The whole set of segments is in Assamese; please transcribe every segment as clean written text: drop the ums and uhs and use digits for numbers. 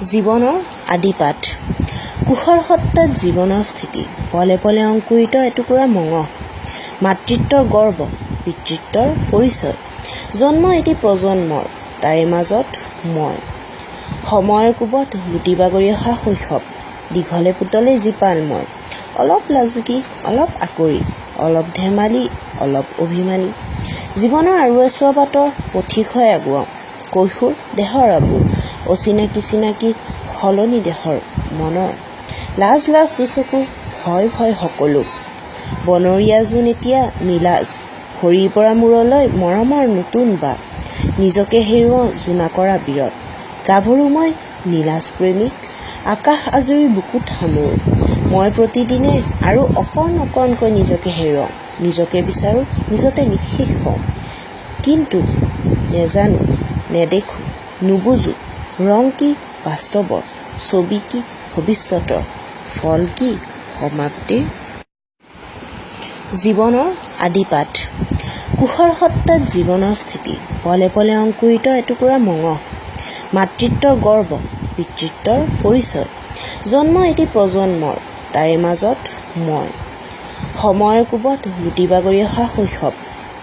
জীৱনৰ আদিপাঠ কুশৰ সত্তাত জীৱনৰ স্থিতি পলে পলে অংকুৰিত এটুকুৰা মঙহ মাতৃত্বৰ গৰ্ব পিতৃত্বৰ পৰিচয় জন্ম এটি প্ৰজন্মৰ তাৰে মাজত মই সময়ৰ কোবত লুটি বাগৰি অহা শৈশৱ দীঘলে পুতলে জীপাল মই অলপ লাজুকী অলপ আকৰি অলপ ধেমালি অলপ অভিমানী জীৱনৰ আৰু এছোৱা বাটৰ পথিক হৈ আগুৱাওঁ কৈশোৰ দেহৰ আবুল অচিনাকি চিনাকি সলনি দেহৰ মনৰ লাজ লাজ দুচকু ভয় ভয় সকলো বনৰীয়া জোন এতিয়া নীলাজ ভৰিৰ পৰা মূৰলৈ মৰমৰ নতুন বা নিজকে হেৰুৱাওঁ জোনাকৰা বিৰত গাভৰু মই নীলাজ প্ৰেমিক আকাশ আজৰি বুকুত সামুৰ মই প্ৰতিদিনে আৰু অকণ অকণকৈ নিজকে হেৰুৱাওঁ নিজকে বিচাৰোঁ নিজতে নিঃশেষ হওঁ কিন্তু নেজানো নেদেখোঁ নুবুজো ৰং কি বাস্তৱৰ ছবি কি ভৱিষ্যতৰ ফল কি সমাপ্তিৰ জীৱনৰ আদিপাঠ কুশৰ সত্তাত জীৱনৰ স্থিতি পলে পলে অংকুৰিত এটুকুৰা মঙহ মাতৃত্বৰ গৰ্ব পিতৃত্বৰ পৰিচয় জন্ম এটি প্ৰজন্মৰ তাৰে মাজত মই সময়ৰ কোবত লুটি বাগৰি অহা শৈশৱ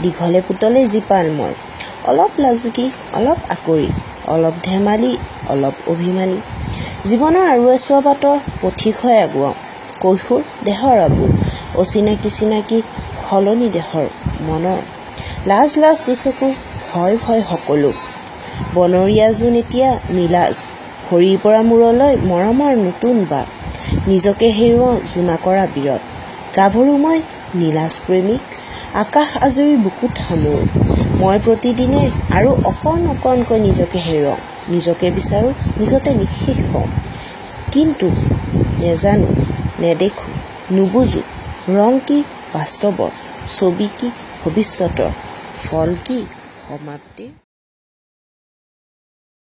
দীঘলে পুতলে জীপাল মই অলপ লাজুকী অলপ আকৰি অলপ ধেমালি অলপ অভিমানী জীৱনৰ আৰু এছোৱা বাটৰ পথিক হৈ আগুৱাওঁ কৈশোৰ দেহৰ আবুল অচিনাকি চিনাকি সলনি দেহৰ মনৰ লাজ লাজ দুচকু ভয় ভয় সকলো বনৰীয়া জোন এতিয়া নীলাজ ভৰিৰ পৰা মূৰলৈ মৰমৰ নতুন বা নিজকে হেৰুৱাওঁ জোনাকৰা বিৰত গাভৰু মই নীলাজ প্ৰেমিক আকাশ আজৰি বুকুত সামুৰ মই প্ৰতিদিনে আৰু অকণ অকণকৈ নিজকে হেৰুৱাওঁ নিজকে বিচাৰোঁ নিজতে নিঃশেষ হওঁ কিন্তু নেজানো নেদেখোঁ নুবুজো ৰং কি বাস্তৱৰ ছবি কি ভৱিষ্যতৰ ফল কি সমাপ্তিৰ